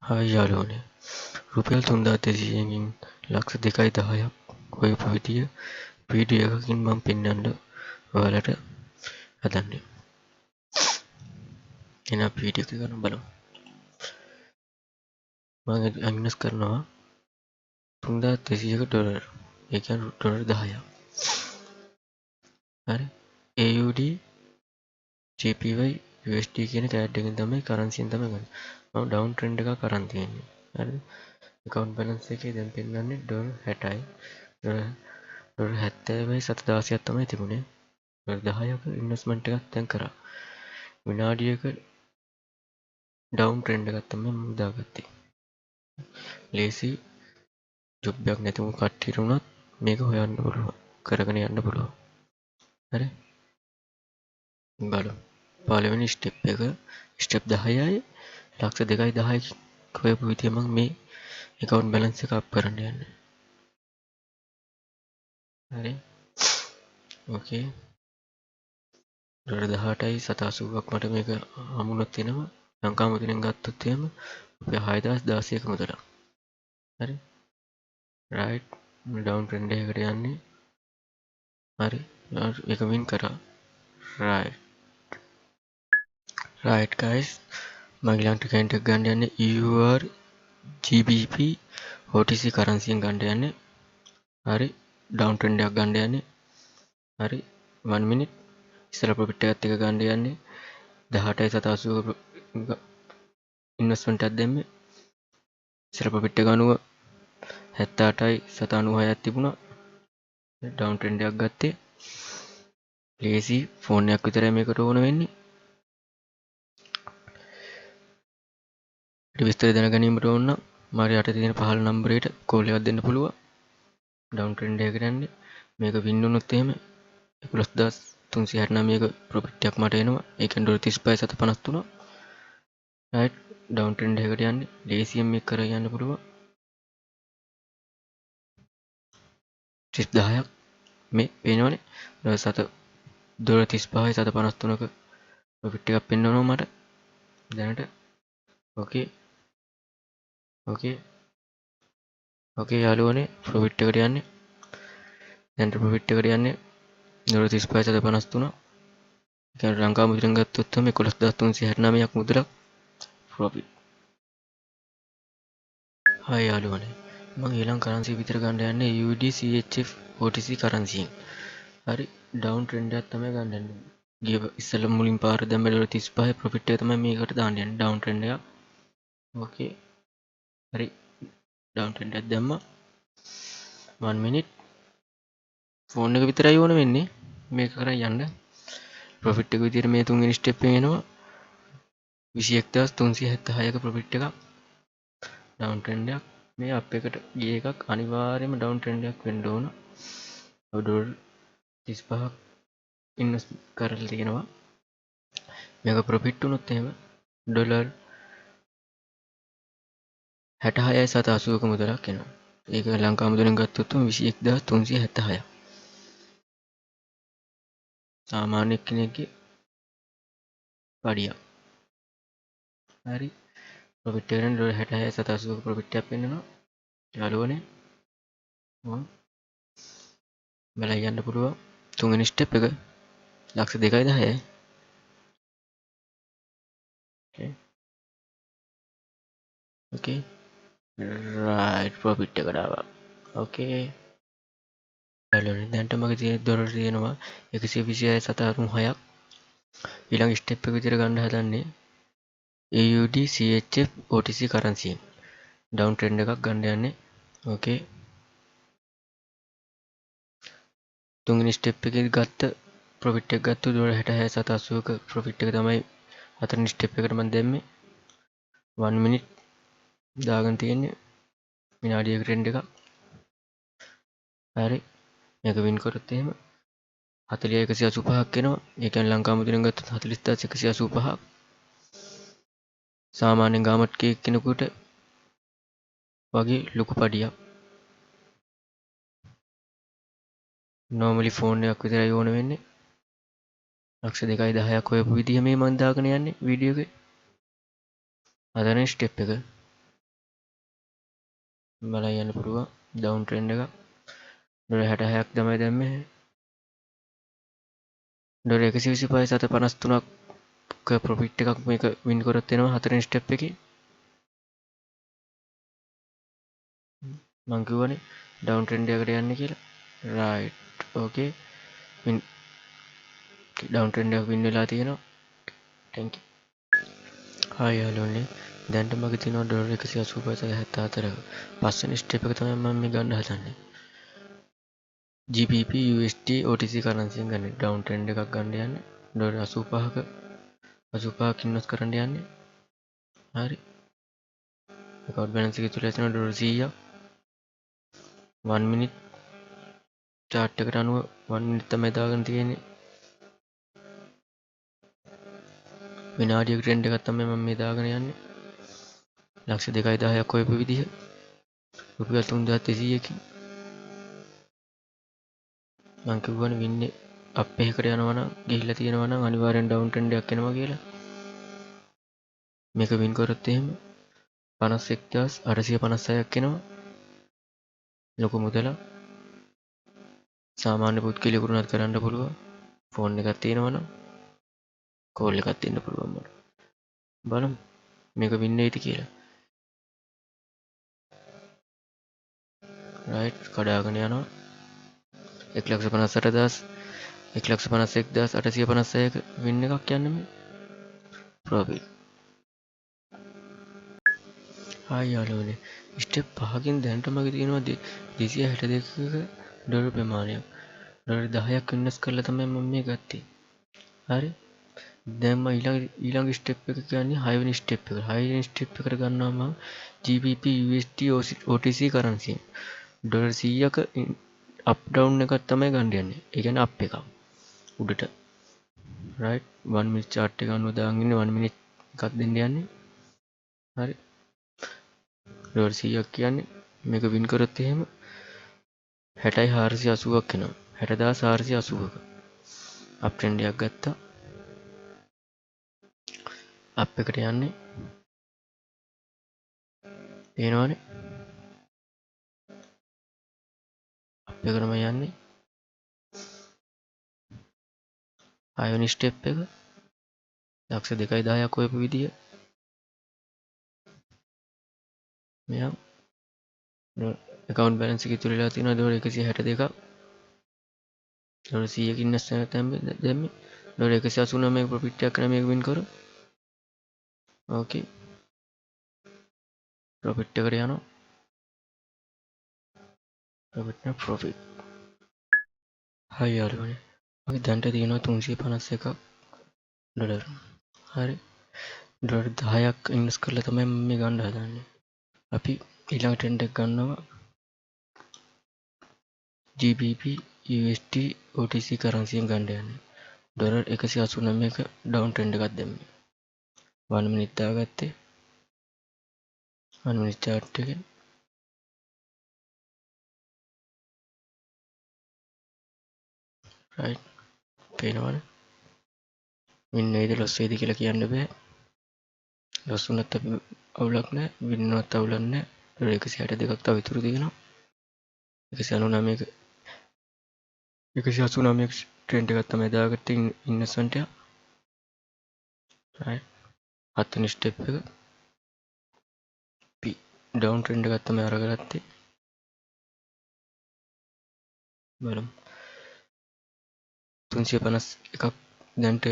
Hi යාළුවනේ රුපියල් 3200කින් ලක්ෂ 2.10ක් හොයපු විදිය වීඩියෝ එකකින් මම පෙන්වන්න ඔයාලට හදන්නේ. එහෙනම් වීඩියෝ එක ගන්න බලමු. මම ඉන්වෙස්ට් කරනවා 3200ක ඩොලර්. ඒ කියන්නේ ඩොලර් 10ක්. හරි. AUD JPY USD කියන ටැග් එකෙන් තමයි කරන්සියෙන් තමයි ගන්නේ. මම ඩවුන් ට්‍රෙන්ඩ් එකක් අරන් තියෙන්නේ. හරිද? account balance එකේ දැන් පෙන්වන්නේ ඩොලර් 60යි. ඩොලර් 70යි 716ක් තමයි තිබුණේ. ඩොලර් 10ක ඉන්වෙස්ට්මන්ට් එකක් දැන් කරා. විනාඩියක ඩවුන් ට්‍රෙන්ඩ් එකක් තමයි මම දාගත්තේ. ලේසි ජොබ් එකක් නැතිව කට්ටියට උනත් මේක හොයන්න පුළුවන්. කරගෙන යන්න පුළුවන්. හරි? බලමු. පළවෙනි ස්ටෙප් එක ස්ටෙප් 10යි ලක්ෂ 2.10යි හොයපු විදිය මම මේ account balance එක අප් කරන්න යන්නේ. හරි. ඕකේ. ඩොලර් 18යි 780ක් මට මේක හම්බුනොත් එනවා. ලංකා මුදලෙන් ගත්තොත් එහෙම රුපියල් 6016ක මුදලක්. හරි. රයිට්. ඩවුන් ට්‍රෙන්ඩ් එකකට යන්නේ. හරි. ඒක වින් කරා. right guys මම ඊළඟට කැන්ට් එක ගන්න යන්නේ EUR GBP OTC කරන්සියෙන් ගන්න යන්නේ. හරි. ඩවුන් ට්‍රෙන්ඩ් එකක් ගන්න යන්නේ. හරි. 1 minute ඉස්සලා ප්‍රොෆිට් එකත් එක ගන්න යන්නේ 18යි 780ක ඉන්වෙස්ට්මන්ට් එකක් දැම්මේ. ඉස්සලා ප්‍රොෆිට් එක 78යි 796ක් තිබුණා. ඩවුන් ට්‍රෙන්ඩ් එකක් ගත්තේ. ලේසි ෆෝන් එකක් විතරයි මේකට ඕන වෙන්නේ. විස්තර දැනගැනීමට ඕන නම් මාගේ යට තියෙන 15 නම්බරයට කෝල් එකක් දෙන්න පුළුවන්. ඩවුන් ට්‍රෙන්ඩ් එකකට යන්නේ. මේක වින් වුණොත් එහෙම 11369ක ප්‍රොෆිට් එකක් මට එනවා. ඒ කියන්නේ ඩොලර් 35.753. රයිට් ඩවුන් ට්‍රෙන්ඩ් එකකට යන්නේ. ලේසියෙන් මේක කරගෙන යන්න පුළුවන්. 10ක් මේ පේනවනේ. ඩොලර් 35.753ක ප්‍රොෆිට් එකක් පෙන්වනවා මට දැනට. ඕකේ යාළුවනේ ප්‍රොෆිට් එකට යන්නේ. දැන් ප්‍රොෆිට් එකට යන්නේ ඩොලර් 35.753. ඒ කියන්නේ ලංකා මුදලෙන් ගත්තොත් තමයි 11369ක් මුදලක් ප්‍රොෆිට්. හායි යාළුවනේ මම ඊළඟ කරන්සි විතර ගන්න යන්නේ USD CHF OTC කරන්සියෙන්. හරි ඩවුන් ට්‍රෙන්ඩ් එකක් තමයි ගන්න යන්නේ. ගිය ඉස්සෙල්ලා මුලින් පාර දැම්ම ඩොලර් 35 ප්‍රොෆිට් එක තමයි මේකට දාන්න යන්නේ ඩවුන් ට්‍රෙන්ඩ් එකක්. ඕකේ හරි ඩවුන් ට්‍රෙන්ඩ් එකක් දැම්මා. 1 minute ෆෝන් එක විතරයි ඕන වෙන්නේ මේක කරන් යන්න. ප්‍රොෆිට් එක විදියට මේ තුන්වෙනි ස්ටෙප් එකේ එනවා 21376ක ප්‍රොෆිට් එකක්. ඩවුන් ට්‍රෙන්ඩ් එකක් මේ අප් එකට ගිය එකක් අනිවාර්යයෙන්ම ඩවුන් ට්‍රෙන්ඩ් එකක් වෙන්න ඕන. ඩොලර් 35ක් ඉන්වෙස්ට් කරලා තියෙනවා. මේක ප්‍රොෆිට් වුණොත් එහෙම ඩොලර් 66යි 780ක මුදලක් එනවා. ඒක ලංකා මුදලෙන් ගත්තොත් 21376ක්. සාමාන්‍ය කෙනෙක්ගේ පඩියක්. හරි ප්‍රොෆිට් එක ඩොලර් 66යි 780ක ප්‍රොෆිට් එකක් වෙනවා. යාළුවනේ බලලා යන්න පුළුවන්. තුන්වෙනි ස්ටෙප් එක ලක්ෂ 2.10යි. ඕකේ රයිට් ප්‍රොෆිට් එකට ආවා. ඕකේ යාළුවනේ දැන්ට මගේ තියෙන ඩොලර් තියෙනවා 126.736ක්. ඊළඟ ස්ටෙප් එක විතර ගන්න හදන්නේ AUD CHF OTC කරන්සියෙන් ඩවුන් ට්‍රෙන්ඩ් එකක් ගන්න යන්නේ. ඕකේ තුන්වෙනි ස්ටෙප් එකේ ගත්ත ප්‍රොෆිට් එක ගත්ත ඩොලර් 66.780ක ප්‍රොෆිට් එක තමයි හතරවෙනි ස්ටෙප් එකට මම දැම්මේ. 1 minute දාගෙන තියෙන්නේ විනාඩියක ට්‍රෙන්ඩ් එකක්. හරි මේක වින් කරොත් එහෙම 40185ක් එනවා. ඒ කියන්නේ ලංකා මුදලෙන් ගත්තොත් 40185ක්. සාමාන්‍යයෙන් ගාමට් කෙනෙකුට වගේ ලොකු පඩියක්. නෝමලි ෆෝන් එකක් විතරයි ඕන වෙන්නේ. ලක්ෂ 2.10ක් හොයපු විදිහ මේ මම දාගෙන යන්නේ වීඩියෝ එකේ. හතරවෙනි ස්ටෙප් එක බලයි යන්න පුළුවන් ඩවුන් ට්‍රෙන්ඩ් එක $66ක් තමයි දැම්මේ $125 753ක් ප්‍රොෆිට් එකක් මේක වින් කරොත් එනවා හතරවෙනි ස්ටෙප් එකේ මං කිව්වනේ ඩවුන් ට්‍රෙන්ඩ් එකකට යන්න කියලා රයිට් ඕකේ වින් ඩවුන් ට්‍රෙන්ඩ් එක වින් වෙලා තියෙනවා thank you හායි යාළුවනේ දැන්ට මගේ තියෙනවා $185.74ක පස්වෙනි ස්ටෙප් එක තමයි මම මේ ගන්න හදන්නේ GBP USD OTC කරන්සියෙන් ගන්න ඩවුන් ට්‍රෙන්ඩ් එකක් ගන්න යන්නේ $85ක ඉන්වෙස්ට් කරන්න යන්නේ හරි account balance එක තුල තියෙන $100ක් 1 minute chart එකට අනුව 1 minute තමයි දාගෙන තියෙන්නේ විනාඩියක ට්‍රෙන්ඩ් එකක් තමයි මම මේ දාගෙන යන්නේ ලක්ෂ 2.10ක් හොයපු විදිහ රුපියල් 3200කින් මං කිව්වනේ වින්නේ අප් එකකට යනවා නම් ගිහිල්ලා තියෙනවා නම් අනිවාර්යෙන් ඩවුන් ට්‍රෙන්ඩ් එකක් එනවා කියලා මේක වින් කරොත් එහෙම 51856ක් එනවා ලොකු මුදලක් සාමාන්‍ය පුද්ගලයෙකුට උනත් කරන්න පුළුවන් ෆෝන් එකක් තියෙනවා නම් කෝල් එකක් දෙන්න පුළුවන් මට බලමු මේක වින් වෙයිද කියලා රයිට් කඩාගෙන යනවා 1,58,856ක වින් එකක් යන්නේ මේ ප්‍රොෆිට් හායි යාළුවනේ ස්ටෙප් 5කින් දැනට මගේ තියෙනවා 262ක ඩොලර් ප්‍රමාණයක් ඩොලර් 10ක් ඉන්වෙස්ට් කරලා තමයි මම මේ ගත්තේ හරි දැන් මම ඊළඟ ස්ටෙප් එක කියන්නේ 6 වෙනි ස්ටෙප් එක 6 වෙනි ස්ටෙප් එකට ගන්නවා මම GBP USD OTC කරන්සියෙන් ඩොලර් 100ක අප් ඩවුන් එකක් තමයි ගන්න යන්නේ ඒ කියන්නේ අප් එකක් උඩට රයිට් 1 minute chart එක අනුව දාගෙන ඉන්නේ 1 minute එකක් දෙන්න යන්නේ හරි ඩොලර් 100ක් කියන්නේ මේක වින් කරොත් එහෙම 60,480ක් එනවා 60,480ක අප් ට්‍රෙන්ඩ් එකක් ගත්තා අප් එකට යන්නේ පේනවනේ අප් එකටම යන්නේ 6 වෙනි ස්ටෙප් එක ලක්ෂ 2.10ක් හොයපු විදිය මෙයා account balance එක ඉතුරු වෙලා තියෙනවා $162ක් $100 100කින් ඉන්වෙස්ට් දැම්මේ $189ක ප්‍රොෆිට් එකක් කරා මේක වින් කරා ඕකේ ප්‍රොෆිට් එකට යනවා ප්‍රොෆිට් හයි යාළුවනේ මගේ දැන්ට තියෙනවා 351ක් ඩොලර් හරි ඩොලර් 10ක් ඉන්වෙස්ට් කරලා තමයි මම මේ ගන්න හදන්නේ අපි ඊළඟ ට්‍රෙන්ඩ් එක ගන්නවා GBP USD OTC කරන්සියෙන් ගන්න යන්නේ ඩොලර් 189ක ඩවුන් ට්‍රෙන්ඩ් එකක් දැම්මේ 1 minute දාගත්තේ 1 minute chart එකෙන් right පේනවනේ වින් වෙයිද ලොස් වෙයිද කියලා කියන්න බෑ ලොස් වුණත් අපි අවුලක් නැහැ වින් වුණත් අවුලක් නැහැ ඩොලර් 162ක් තව ඉතුරු තියෙනවා 199ක 189ක ට්‍රෙන්ඩ් එකක් තමයි දාගත්තේ ඉන්වෙස්ට්මන්ට් එක right හත්වෙනි ස්ටෙප් එක P ඩවුන් ට්‍රෙන්ඩ් එකක් තමයි අරගත්තේ බලමු 351ක් දැන්ට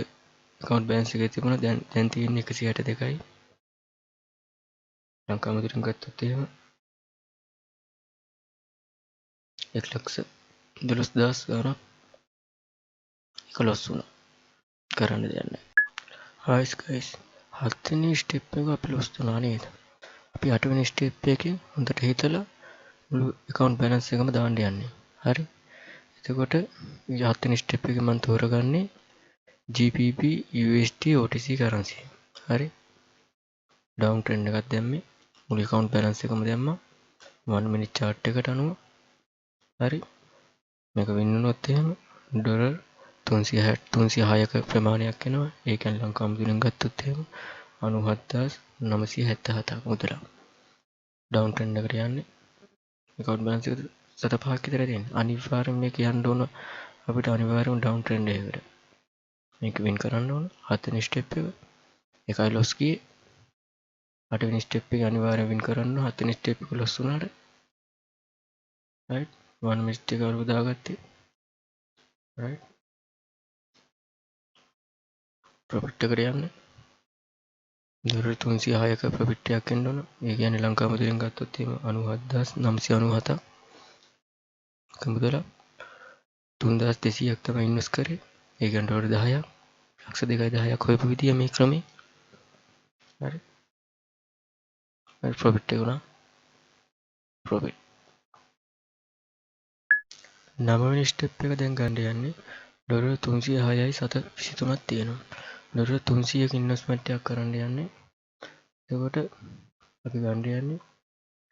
account balance එකේ තිබුණා දැන් තියෙන්නේ 162යි ලංකා මුද්‍රෙන් ගත්තොත් එහෙම 1,12,000 ගාණක් ඒක ලොස් වුණා කරන්න දෙයක් නැහැ hi guys හත්වෙනි ස්ටෙප් එක අපි ලොස් වුණා නේද අපි අටවෙනි ස්ටෙප් එකෙන් හොඳට හිතලා මුළු account balance එකම දාන්න යන්නේ හරි එතකොට හත්වෙනි ස්ටෙප් එකේ මම තෝරගන්නේ GBP USD OTC කරන්සි හරි ඩවුන් ට්‍රෙන්ඩ් එකක් දැම්මේ මුළු account balance එකම දැම්මා 1 minute chart එකට අනුව හරි මේක වින් වුණොත් එහෙම ඩොලර් 306ක ප්‍රමාණයක් එනවා ඒ කියන්නේ ලංකා මුද්‍රෙන් ගත්තොත් එහෙම 97977ක් මුදලක් ඩවුන් ට්‍රෙන්ඩ් එකට යන්නේ account balance එක සත පහක් විතර තියෙනවා. අනිවාර්යෙන් මේක යන්න ඕන අපිට අනිවාර්යෙන්ම down trend එකකට. මේක win කරන්න ඕන. 7 වෙනි step එක. එකයි loss ගියේ. 8 වෙනි step එක අනිවාර්යෙන් win කරන්න ඕන. 7 වෙනි step එක loss වුණාට. right? one mistake වල දාගත්තේ. right? profit එකට යන්න. $306ක profit එකක් එන්න ඕන. ඒ කියන්නේ ලංකා මුදලෙන් ගත්තොත් එහෙම 97997 කමුදල 3200ක් තමයි ඉන්වෙස්ට් කරේ. ඒ කියන්නේ ඩොලර් 10ක්. ලක්ෂ 2.10ක් හොයපු විදිය මේ ක්‍රමේ. හරි. හරි profit එක උනා. profit. 9 වෙනි step එක දැන් ගන්න යන්නේ ඩොලර් 306යි 723ක් තියෙනවා. ඩොලර් 300ක ඉන්වෙස්ට්මන්ට් එකක් කරන්න යන්නේ. එතකොට අපි ගන්න යන්නේ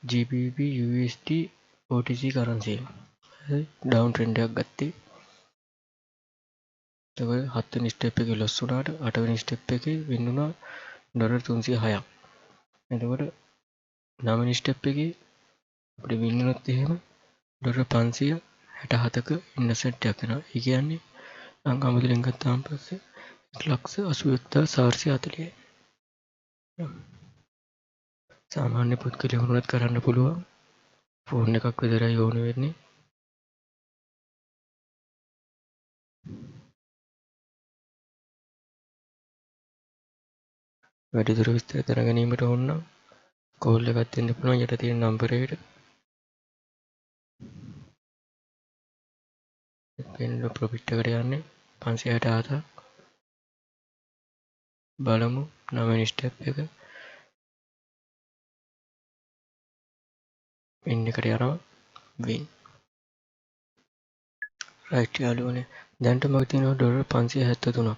GBP USD OTC currency. හරි down trend එකක් ගත්තේ. එතකොට 7 වෙනි step එකේ loss වුණාට 8 වෙනි step එකේ win වුණා ඩොලර් 306ක්. එතකොට 9 වෙනි step එකේ අපිට win වුණොත් එහෙම ඩොලර් 567ක ඉන්වෙස්ට්මන්ට් එකක් වෙනවා. ඒ කියන්නේ ලංකා මුදලෙන් ගත්තාම පස්සේ 1,81,440යි. සාමාන්‍ය පුද්ගලයෙකුට කරන්න පුළුවන්. ෆෝන් එකක් විතරයි ඕන වෙන්නේ. වැඩිදුර විස්තර දැනගැනීමට ඕන නම් කෝල් එකක් දෙන්න පුළුවන් යට තියෙන නම්බර් එකට. පෙන්න ප්‍රොෆිට් එකට යන්නේ 567. බලමු 9 වෙනි ස්ටෙප් එක. වින් එකට යනවා. වින්. රයිට් යාළුවනේ. දැන්ට මගේ තියෙනවා ඩොලර් 573ක්.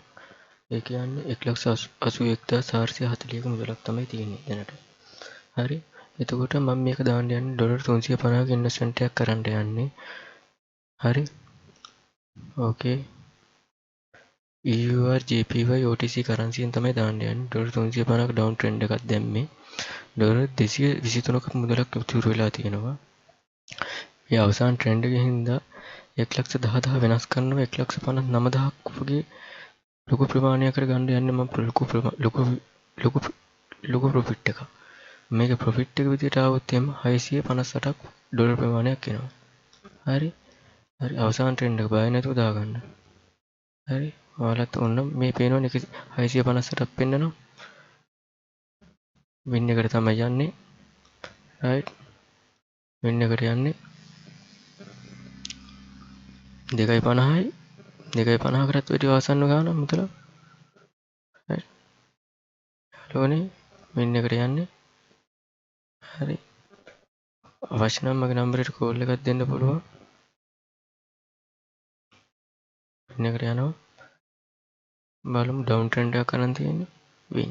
ඒ කියන්නේ 1,81,440ක මුදලක් තමයි තියෙන්නේ දැනට. හරි. එතකොට මම මේක දාන්න යන්නේ ඩොලර් 350ක ඉන්වෙස්ට්මන්ට් එකක් කරන්න යන්නේ. හරි. ඕකේ. EUR JPY OTC කරන්සියෙන් තමයි දාන්න යන්නේ. ඩොලර් 350ක ඩවුන් ට්‍රෙන්ඩ් එකක් දැම්මේ. ඩොලර් 223ක මුදලක් ඉතුරු වෙලා තියෙනවා. මේ අවසාන ට්‍රෙන්ඩ් එකේ හින්දා 1,10,000 වෙනස් කරනවා 1,59,000ක් වගේ ලොකු ප්‍රමාණයකට ගන්න යන්නේ මම ලොකු ප්‍රොෆිට් එකක්. මේක ප්‍රොෆිට් එක විදිහට ආවොත් එහෙම 658ක් ඩොලර් ප්‍රමාණයක් එනවා. හරි. හරි අවසාන ට්‍රෙන්ඩ් එක බය නැතුව දාගන්න. හරි. ඔයාලත් ඔන්න මේ පේනවනේ 658ක් පෙන්නනවා. වින් එකට තමයි යන්නේ. රයිට්. වින් එකට යන්නේ 2.50යි 2.50කටත් වැඩි ආසන්න ගානක් මුදල. හරි. යාළුවනේ වින් එකට යන්නේ. හරි. අවශ්‍ය නම් මගේ නම්බරයට කෝල් එකක් දෙන්න පුළුවන්. වින් එකට යනවා. බලමු ඩවුන් ට්‍රෙන්ඩ් එකක් කරන් තියෙන්නේ. වින්